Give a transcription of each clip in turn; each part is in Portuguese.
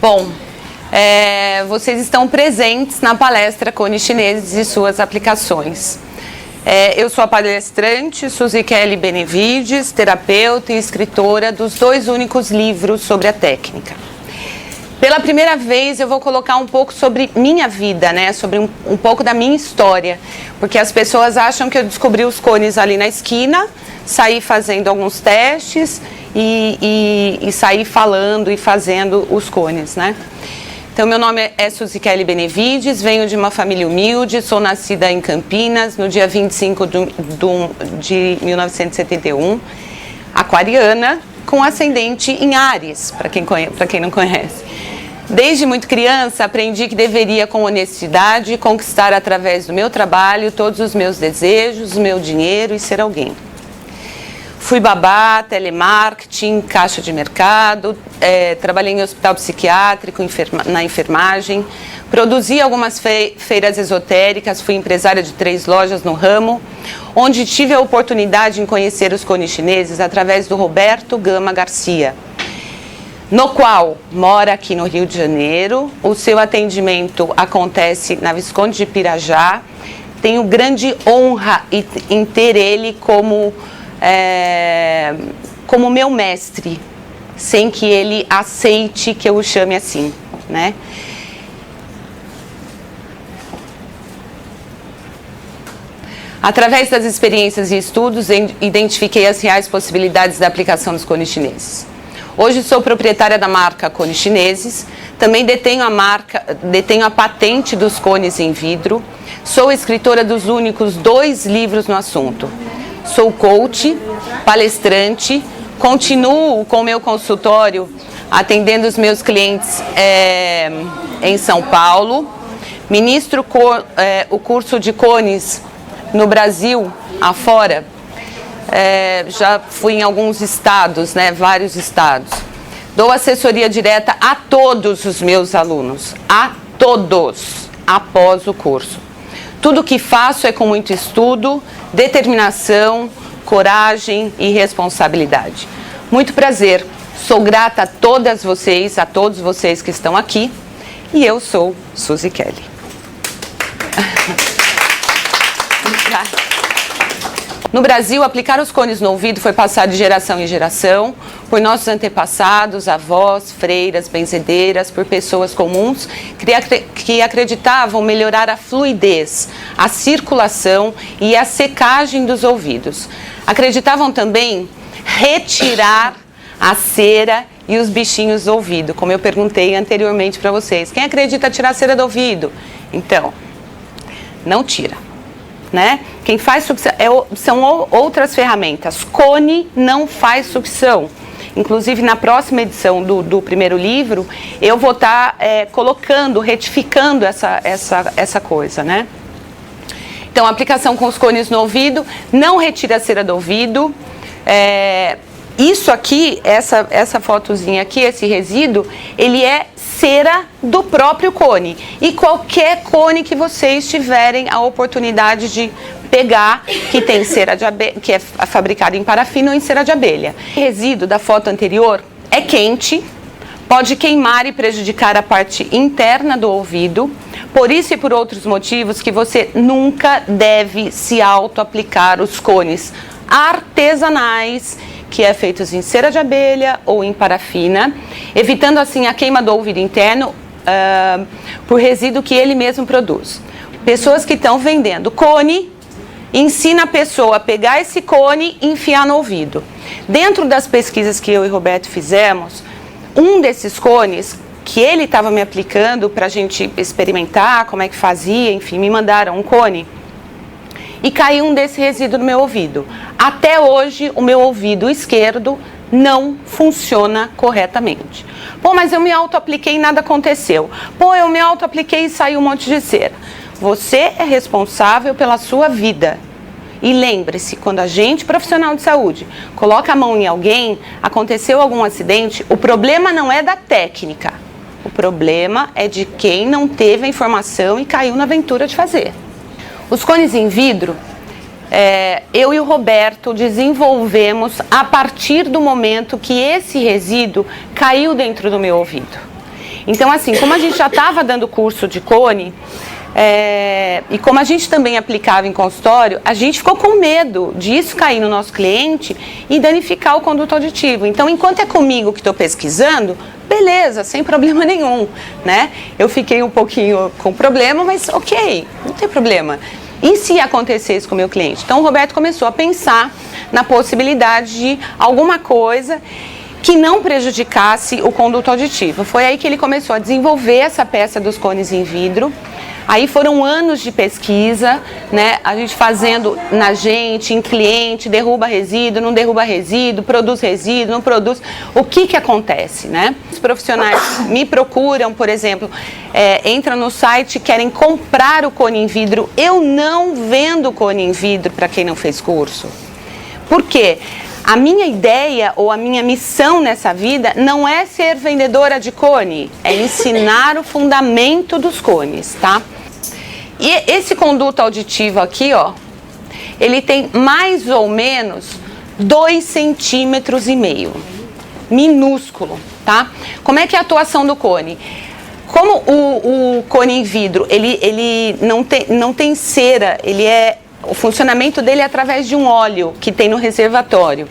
Bom, vocês estão presentes na palestra Cones Chineses e suas aplicações. Eu sou a palestrante Suzy Kelly Benevides, terapeuta e escritora dos 2 únicos livros sobre a técnica. Pela primeira vez eu vou colocar um pouco sobre minha vida, né? Sobre um pouco da minha história, porque as pessoas acham que eu descobri os cones ali na esquina, saí fazendo alguns testes e saí falando e fazendo os cones, né? Então, meu nome é Suzy Kelly Benevides, venho de uma família humilde, sou nascida em Campinas no dia 25 de 1971, aquariana, com ascendente em Áries, para quem não conhece. Desde muito criança, aprendi que deveria, com honestidade, conquistar através do meu trabalho todos os meus desejos, o meu dinheiro e ser alguém. Fui babá, telemarketing, caixa de mercado, trabalhei em hospital psiquiátrico, na enfermagem, produzi algumas feiras esotéricas, fui empresária de 3 lojas no ramo, onde tive a oportunidade de conhecer os cones chineses através do Roberto Gama Garcia, no qual mora aqui no Rio de Janeiro. O seu atendimento acontece na Visconde de Pirajá. Tenho grande honra em ter ele como meu mestre, sem que ele aceite que eu o chame assim, né? Através das experiências e estudos, identifiquei as reais possibilidades da aplicação dos cones chineses. Hoje sou proprietária da marca Cones Chineses, também detenho a patente dos cones em vidro, sou escritora dos únicos 2 livros no assunto. Sou coach, palestrante, continuo com o meu consultório atendendo os meus clientes em São Paulo, ministro o curso de cones no Brasil, afora, já fui em alguns estados, né, vários estados. Dou assessoria direta a todos os meus alunos, a todos, após o curso. Tudo que faço é com muito estudo, determinação, coragem e responsabilidade. Muito prazer, sou grata a todos vocês que estão aqui, e eu sou Suzy Kelly. No Brasil, aplicar os cones no ouvido foi passado de geração em geração por nossos antepassados, avós, freiras, benzedeiras, por pessoas comuns que acreditavam melhorar a fluidez, a circulação e a secagem dos ouvidos. Acreditavam também retirar a cera e os bichinhos do ouvido, como eu perguntei anteriormente para vocês. Quem acredita tirar a cera do ouvido? Então, não tira, né? Quem faz sucção são outras ferramentas. Cone não faz sucção. Inclusive, na próxima edição do primeiro livro, eu vou estar retificando essa coisa, né? Então, a aplicação com os cones no ouvido não retira a cera do ouvido. Isso aqui, essa fotozinha aqui, esse resíduo, ele é cera do próprio cone. E qualquer cone que vocês tiverem a oportunidade de pegar, que tem cera de abelha, que é fabricado em parafina ou em cera de abelha. O resíduo da foto anterior é quente, pode queimar e prejudicar a parte interna do ouvido. Por isso e por outros motivos que você nunca deve se auto-aplicar os cones artesanais, que é feitos em cera de abelha ou em parafina, evitando assim a queima do ouvido interno por resíduo que ele mesmo produz. Pessoas que estão vendendo cone, ensina a pessoa a pegar esse cone e enfiar no ouvido. Dentro das pesquisas que eu e Roberto fizemos, um desses cones que ele estava me aplicando para a gente experimentar como é que fazia, enfim, me mandaram um cone e caiu um desse resíduo no meu ouvido. Até hoje, o meu ouvido esquerdo não funciona corretamente. Pô, mas eu me auto-apliquei e nada aconteceu. Pô, eu me auto-apliquei e saiu um monte de cera. Você é responsável pela sua vida. E lembre-se, quando a gente, profissional de saúde, coloca a mão em alguém, aconteceu algum acidente, o problema não é da técnica. O problema é de quem não teve a informação e caiu na aventura de fazer. Os cones em vidro, eu e o Roberto desenvolvemos a partir do momento que esse resíduo caiu dentro do meu ouvido. Então, assim, como a gente já estava dando curso de cone, e como a gente também aplicava em consultório, a gente ficou com medo disso cair no nosso cliente e danificar o conduto auditivo. Então, enquanto é comigo que estou pesquisando, beleza, sem problema nenhum, né? Eu fiquei um pouquinho com problema, mas ok, não tem problema. E se acontecesse com o meu cliente? Então, o Roberto começou a pensar na possibilidade de alguma coisa que não prejudicasse o conduto auditivo. Foi aí que ele começou a desenvolver essa peça dos cones em vidro. Aí foram anos de pesquisa, né? A gente fazendo na gente, em cliente, derruba resíduo, não derruba resíduo, produz resíduo, não produz. O que acontece, né? Os profissionais me procuram, por exemplo, entram no site, querem comprar o cone em vidro. Eu não vendo cone em vidro para quem não fez curso. Por quê? A minha ideia ou a minha missão nessa vida não é ser vendedora de cone, é ensinar o fundamento dos cones, tá? E esse conduto auditivo aqui, ó, ele tem mais ou menos 2,5 centímetros, minúsculo, tá? Como é que é a atuação do cone? Como o cone em vidro, ele não tem cera, o funcionamento dele é através de um óleo que tem no reservatório.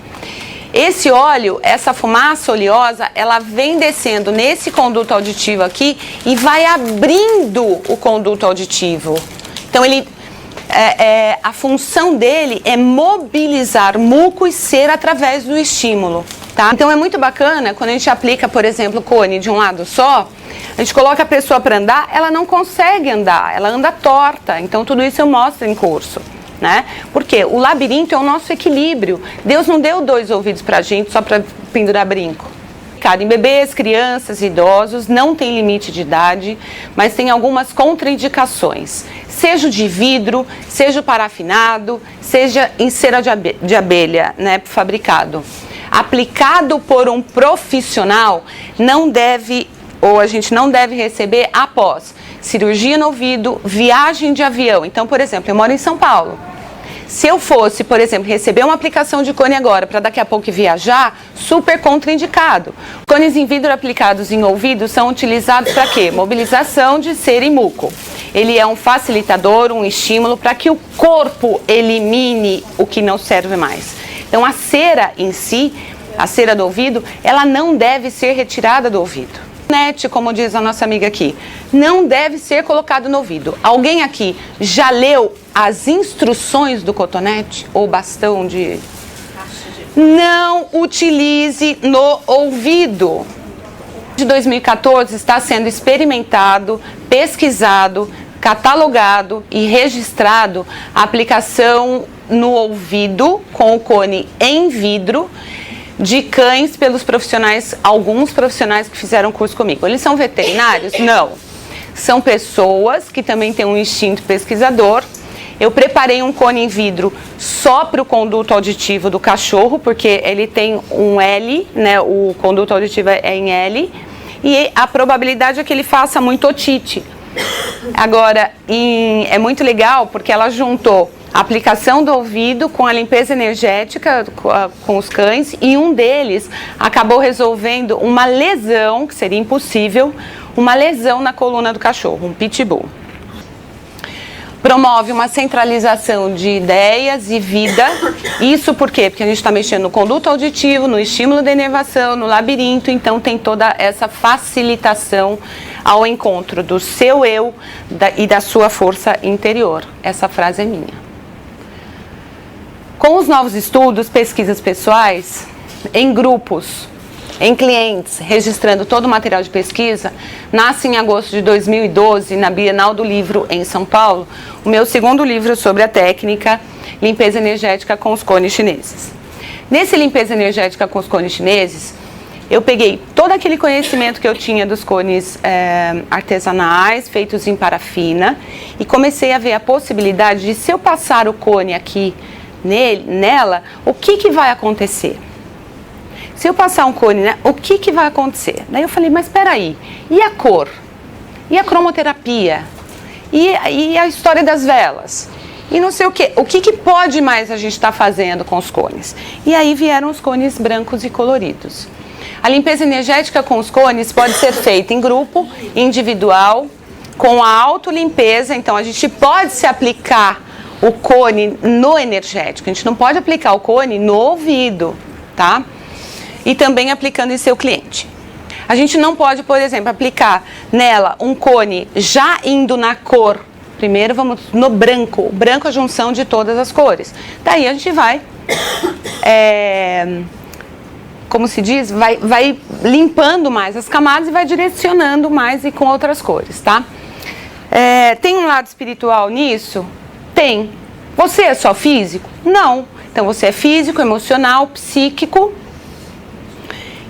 Esse óleo, essa fumaça oleosa, ela vem descendo nesse conduto auditivo aqui e vai abrindo o conduto auditivo. Então, a função dele é mobilizar muco e cera através do estímulo, tá? Então, é muito bacana quando a gente aplica, por exemplo, o cone de um lado só, a gente coloca a pessoa para andar, ela não consegue andar, ela anda torta. Então, tudo isso eu mostro em curso. Né? Porque o labirinto é o nosso equilíbrio. Deus não deu 2 ouvidos pra gente só para pendurar brinco. Em bebês, crianças, idosos, não tem limite de idade, mas tem algumas contraindicações. Seja o de vidro, seja o parafinado, seja em cera de abelha, né, fabricado. Aplicado por um profissional, a gente não deve receber após cirurgia no ouvido, viagem de avião. Então, por exemplo, eu moro em São Paulo. Se eu fosse, por exemplo, receber uma aplicação de cone agora para daqui a pouco viajar, super contraindicado. Cones em vidro aplicados em ouvido são utilizados para quê? Mobilização de cera e muco. Ele é um facilitador, um estímulo para que o corpo elimine o que não serve mais. Então, a cera em si, a cera do ouvido, ela não deve ser retirada do ouvido. Cotonete, como diz a nossa amiga aqui, não deve ser colocado no ouvido. Alguém aqui já leu as instruções do cotonete ou bastão de... Não utilize no ouvido. De 2014 está sendo experimentado, pesquisado, catalogado e registrado a aplicação no ouvido com o cone em vidro de cães pelos profissionais, alguns profissionais que fizeram curso comigo. Eles são veterinários? Não. São pessoas que também têm um instinto pesquisador. Eu preparei um cone em vidro só para o conduto auditivo do cachorro, porque ele tem um L, né? O conduto auditivo é em L, e a probabilidade é que ele faça muito otite. Agora, é muito legal porque ela juntou a aplicação do ouvido com a limpeza energética com os cães, e um deles acabou resolvendo uma lesão, que seria impossível, uma lesão na coluna do cachorro, um pitbull. Promove uma centralização de ideias e vida. Isso por quê? Porque a gente está mexendo no conduto auditivo, no estímulo da inervação, no labirinto, então tem toda essa facilitação ao encontro do seu eu e da sua força interior. Essa frase é minha. Com os novos estudos, pesquisas pessoais, em grupos, em clientes, registrando todo o material de pesquisa, nasce em agosto de 2012, na Bienal do Livro em São Paulo, o meu segundo livro sobre a técnica limpeza energética com os cones chineses. Nesse limpeza energética com os cones chineses, eu peguei todo aquele conhecimento que eu tinha dos cones artesanais, feitos em parafina, e comecei a ver a possibilidade de, se eu passar o cone aqui nela, o que vai acontecer? Se eu passar um cone, né, o que vai acontecer? Daí eu falei, mas espera aí, e a cor? E a cromoterapia? E a história das velas? E não sei o quê. O que pode mais a gente estar fazendo com os cones? E aí vieram os cones brancos e coloridos. A limpeza energética com os cones pode ser feita em grupo, individual, com a autolimpeza. Então, a gente pode se aplicar o cone no energético. A gente não pode aplicar o cone no ouvido, tá? E também aplicando em seu cliente. A gente não pode, por exemplo, aplicar nela um cone já indo na cor. Primeiro vamos no branco. O branco é a junção de todas as cores. Daí a gente vai, como se diz, vai limpando mais as camadas e vai direcionando mais e com outras cores, tá? Tem um lado espiritual nisso? Tem. Você é só físico? Não. Então você é físico, emocional, psíquico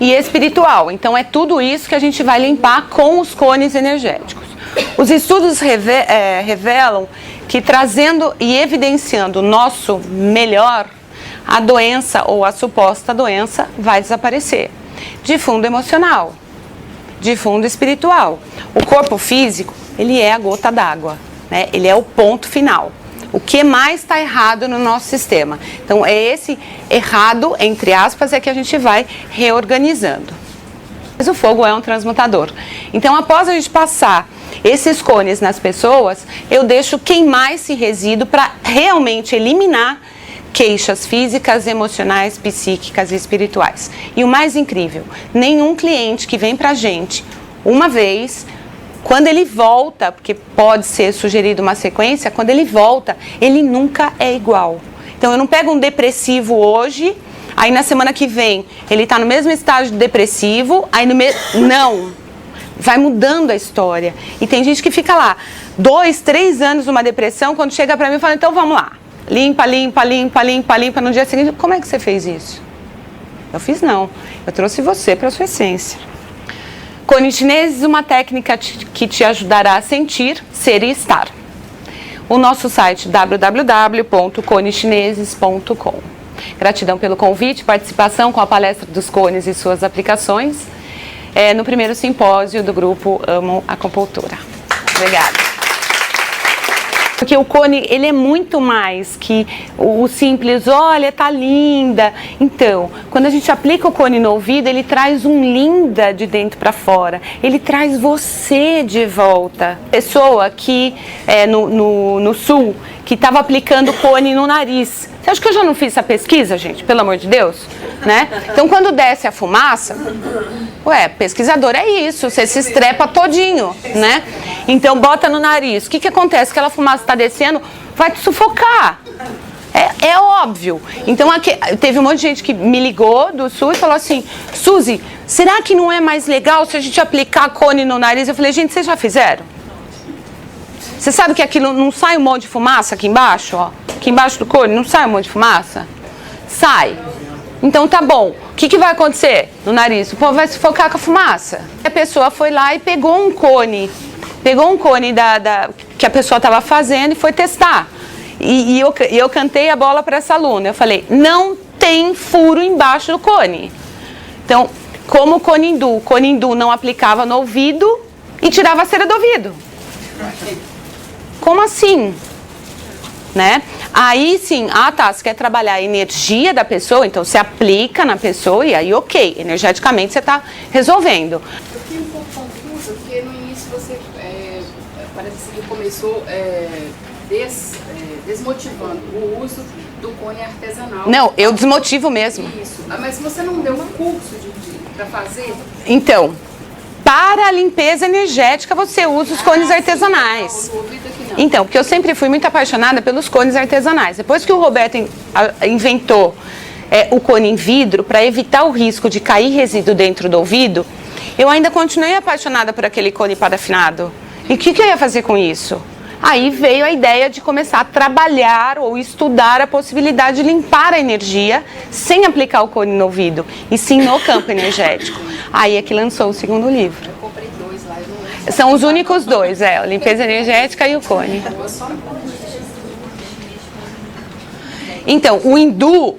e espiritual. Então é tudo isso que a gente vai limpar com os cones energéticos. Os estudos revelam que trazendo e evidenciando o nosso melhor, a doença ou a suposta doença vai desaparecer. De fundo emocional, de fundo espiritual. O corpo físico, ele é a gota d'água, né? Ele é o ponto final. O que mais está errado no nosso sistema? Então, é esse errado, entre aspas, é que a gente vai reorganizando. Mas o fogo é um transmutador. Então, após a gente passar esses cones nas pessoas, eu deixo queimar esse resíduo para realmente eliminar queixas físicas, emocionais, psíquicas e espirituais. E o mais incrível, nenhum cliente que vem para a gente uma vez, quando ele volta, porque pode ser sugerido uma sequência, quando ele volta, ele nunca é igual. Então, eu não pego um depressivo hoje, aí na semana que vem ele está no mesmo estágio depressivo, aí não, vai mudando a história. E tem gente que fica lá 2, 3 anos numa depressão, quando chega para mim e fala, então vamos lá, limpa, limpa, limpa, limpa, limpa, no dia seguinte, como é que você fez isso? Eu fiz não, eu trouxe você para a sua essência. Cones chineses, uma técnica que te ajudará a sentir, ser e estar. O nosso site www.coneschineses.com. Gratidão pelo convite, participação com a palestra dos cones e suas aplicações no primeiro simpósio do grupo Amo Acupuntura. Obrigada. Porque o cone, ele é muito mais que o simples, olha, tá linda. Então, quando a gente aplica o cone no ouvido, ele traz um linda de dentro para fora. Ele traz você de volta. Pessoa que, no sul, que estava aplicando cone no nariz. Você acha que eu já não fiz essa pesquisa, gente? Pelo amor de Deus, né? Então, quando desce a fumaça, pesquisador é isso, você se estrepa todinho, né? Então, bota no nariz. O que acontece? Aquela fumaça está descendo, vai te sufocar. É óbvio. Então, aqui, teve um monte de gente que me ligou do sul e falou assim, Suzy, será que não é mais legal se a gente aplicar cone no nariz? Eu falei, gente, vocês já fizeram? Você sabe que aquilo não sai um monte de fumaça aqui embaixo, ó? Aqui embaixo do cone, não sai um monte de fumaça? Sai. Então tá bom. O que vai acontecer no nariz? O povo vai se focar com a fumaça. A pessoa foi lá e pegou um cone. Pegou um cone que a pessoa estava fazendo e foi testar. E eu cantei a bola para essa aluna. Eu falei, não tem furo embaixo do cone. Então, como o cone hindu não aplicava no ouvido e tirava a cera do ouvido. Como assim? Né? Aí sim, você quer trabalhar a energia da pessoa, então você aplica na pessoa e aí ok, energeticamente você está resolvendo. Eu fiquei um pouco confusa, porque no início você parece que começou desmotivando o uso do cone artesanal. Não, eu desmotivo mesmo. Isso, mas você não deu um curso para fazer? Então, para a limpeza energética você usa os cones artesanais. Não, aqui não. Então, porque eu sempre fui muito apaixonada pelos cones artesanais. Depois que o Roberto inventou o cone em vidro, para evitar o risco de cair resíduo dentro do ouvido, eu ainda continuei apaixonada por aquele cone parafinado. E o que eu ia fazer com isso? Aí veio a ideia de começar a trabalhar ou estudar a possibilidade de limpar a energia sem aplicar o cone no ouvido, e sim no campo energético. Aí é que lançou o segundo livro. Eu comprei 2 lá, eu não lembro. São os únicos 2, a limpeza energética e o cone. Então, o hindu,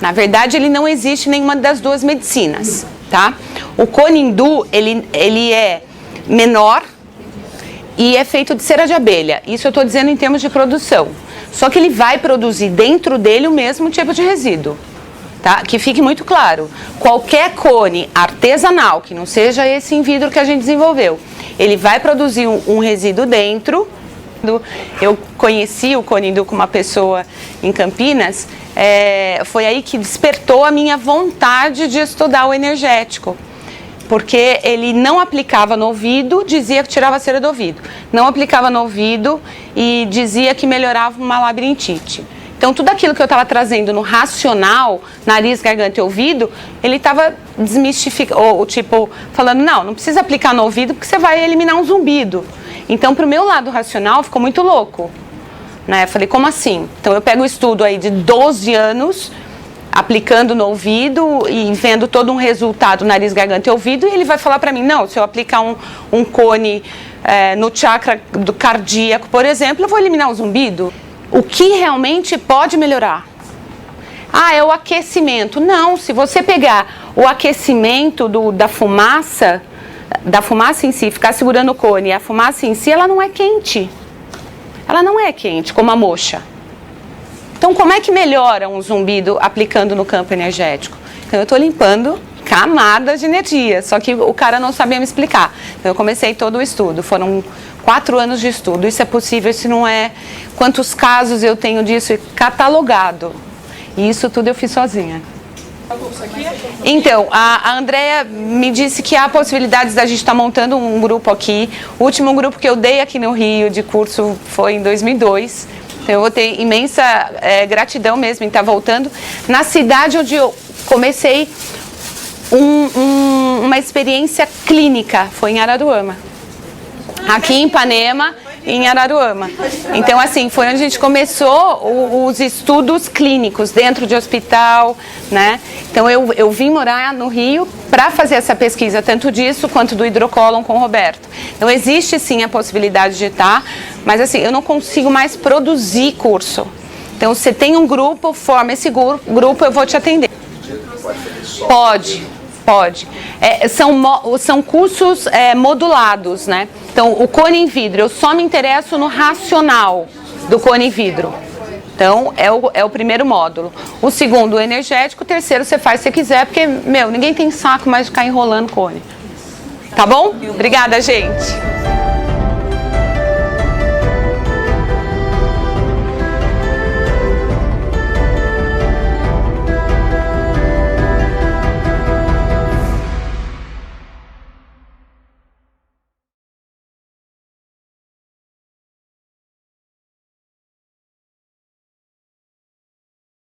na verdade, ele não existe nenhuma das duas medicinas, tá? O cone hindu, ele é menor e é feito de cera de abelha. Isso eu estou dizendo em termos de produção. Só que ele vai produzir dentro dele o mesmo tipo de resíduo. Tá? Que fique muito claro, qualquer cone artesanal, que não seja esse em vidro que a gente desenvolveu, ele vai produzir um resíduo dentro. Eu conheci o Cone Hindu com uma pessoa em Campinas, foi aí que despertou a minha vontade de estudar o energético. Porque ele não aplicava no ouvido, dizia que tirava a cera do ouvido. Não aplicava no ouvido e dizia que melhorava uma labirintite. Então, tudo aquilo que eu estava trazendo no racional, nariz, garganta e ouvido, ele estava desmistificando, ou tipo, falando, não precisa aplicar no ouvido porque você vai eliminar um zumbido. Então, para o meu lado racional, ficou muito louco. Né? Eu falei, como assim? Então, eu pego um estudo aí de 12 anos, aplicando no ouvido e vendo todo um resultado, nariz, garganta e ouvido, e ele vai falar para mim, não, se eu aplicar um cone no chakra do cardíaco, por exemplo, eu vou eliminar o zumbido. O que realmente pode melhorar? É o aquecimento. Não, se você pegar o aquecimento da fumaça em si, ficar segurando o cone, a fumaça em si, ela não é quente. Ela não é quente, como a moxa. Então, como é que melhora um zumbido aplicando no campo energético? Então, eu estou limpando camadas de energia, só que o cara não sabia me explicar. Então, eu comecei todo o estudo, foram 4 anos de estudo. Isso é possível, se não é... Quantos casos eu tenho disso catalogado? E isso tudo eu fiz sozinha. Então, a Andrea me disse que há possibilidades da gente estar montando um grupo aqui. O último grupo que eu dei aqui no Rio de curso foi em 2002. Então, eu vou ter imensa gratidão mesmo em estar voltando. Na cidade onde eu comecei uma experiência clínica, foi em Araruama. Aqui em Ipanema, em Araruama. Então, assim, foi onde a gente começou os estudos clínicos dentro de hospital, né? Então, eu vim morar no Rio para fazer essa pesquisa, tanto disso quanto do hidrocólon com o Roberto. Então, existe sim a possibilidade de estar, mas assim, eu não consigo mais produzir curso. Então, você tem um grupo, forma esse grupo, eu vou te atender. Pode. São cursos modulados, né? Então, o cone em vidro, eu só me interesso no racional do cone em vidro. Então, é o primeiro módulo. O segundo, o energético. O terceiro, você faz se quiser, porque, ninguém tem saco mais de ficar enrolando cone. Tá bom? Obrigada, gente.